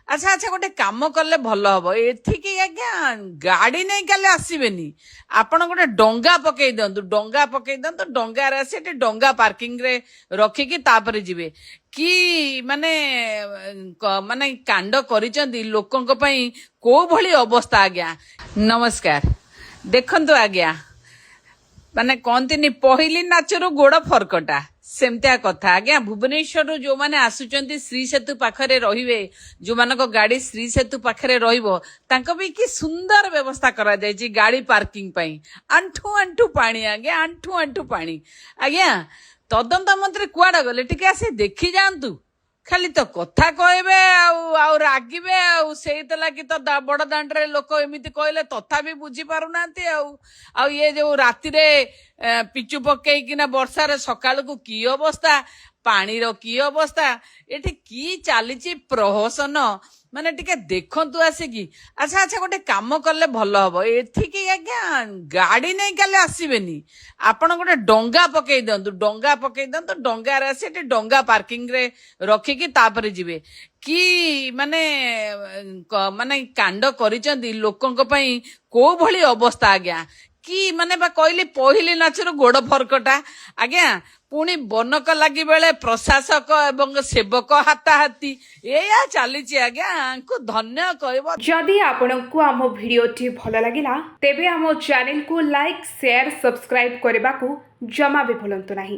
ଆଚ୍ଛା ଆଚ୍ଛା ଗୋଟେ କାମ କଲେ ଭଲ ହବ ଏଠିକି ଆଜ୍ଞା ଗାଡି ନେଇ କାଲି ଆସିବେନି ଆପଣ ଗୋଟେ ଡଙ୍ଗା ପକେଇ ଦିଅନ୍ତୁ ଡଙ୍ଗାରେ ଆସି ଏଠି ଡଙ୍ଗା ପାର୍କିଂ ରେ ରଖିକି ତାପରେ ଯିବେ କି ମାନେ ମାନେ କାଣ୍ଡ କରିଛନ୍ତି ଲୋକଙ୍କ ପାଇଁ କୋଉ ଭଳି ଅବସ୍ଥା ଆଜ୍ଞା ନମସ୍କାର ଦେଖନ୍ତୁ ଆଜ୍ଞା ମାନେ କହନ୍ତିନି ପହିଲି ନାଚରୁ ଗୋଡ ଫରକଟା ସେମିତିଆ କଥା ଆଜ୍ଞା ଭୁବନେଶ୍ୱରରୁ ଯୋଉମାନେ ଆସୁଛନ୍ତି ଶ୍ରୀ ସେତୁ ପାଖରେ ରହିବେ ଯୋଉମାନଙ୍କ ଗାଡି ଶ୍ରୀ ସେତୁ ପାଖରେ ରହିବ ତାଙ୍କ ପାଇଁ କି ସୁନ୍ଦର ବ୍ୟବସ୍ଥା କରାଯାଇଛି ଗାଡି ପାର୍କିଂ ପାଇଁ ଆଣ୍ଠୁ ଆଣ୍ଠୁ ପାଣି ଆଜ୍ଞା ଆଣ୍ଠୁ ଆଣ୍ଠୁ ପାଣି ଆଜ୍ଞା ତଦନ୍ତ ମନ୍ତ୍ରୀ କୁଆଡେ ଗଲେ ଟିକେ ଆସି ଦେଖି ଯାଆନ୍ତୁ ଖାଲି ତ କଥା କହିବେ ଆଉ ଆଉ ରାଗିବେ ଆଉ ସେଇଥିଲାଗି ତ ବଡ ଦାଣ୍ଡରେ ଲୋକ ଏମିତି କହିଲେ ତଥାପି ବୁଝି ପାରୁନାହାନ୍ତି ଆଉ ଇଏ ଯୋଉ ରାତିରେ ପିଚୁ ପକେଇକିନା ବର୍ଷାରେ ସକାଳକୁ କି ଅବସ୍ଥା ପାଣିର କି ଅବସ୍ଥା ଏଠି କି ଚାଲିଛି ପ୍ରହସନ ମାନେ ଟିକେ ଦେଖନ୍ତୁ ଆସିକି ଆଚ୍ଛା ଆଚ୍ଛା ଗୋଟେ କାମ କଲେ ଭଲ ହବ ଏଠିକି ଆଜ୍ଞା ଗାଡି ନେଇ କାଲି ଆସିବେନି ଆପଣ ଗୋଟେ ଡଙ୍ଗା ପକେଇ ଦିଅନ୍ତୁ ଡଙ୍ଗାରେ ଆସି ଏଠି ଡଙ୍ଗା ପାର୍କିଂ ରେ ରଖିକି ତାପରେ ଯିବେ କି ମାନେ ମାନେ କାଣ୍ଡ କରିଛନ୍ତି ଲୋକଙ୍କ ପାଇଁ କୋଉ ଭଳି ଅବସ୍ଥା ଆଜ୍ଞା କି ମାନେ ବା କହିଲି ପହିଲି ନାଚରୁ ଗୋଡ ଫରକଟା ଆଜ୍ଞା ପୁଣି ବନକ ଲାଗି ବେଳେ ପ୍ରଶାସକ ଏବଂ ସେବକ ହାତାହାତି ଏଇଆ ଚାଲିଛି ଆଜ୍ଞା ଆଙ୍କୁ ଧନ୍ୟ କହିବ जदि आपंक आम भिडी भल लगा तेब आम चैनल को लाइक शेयर सब्सक्राइब करने को जमा भी भूलु नहीं।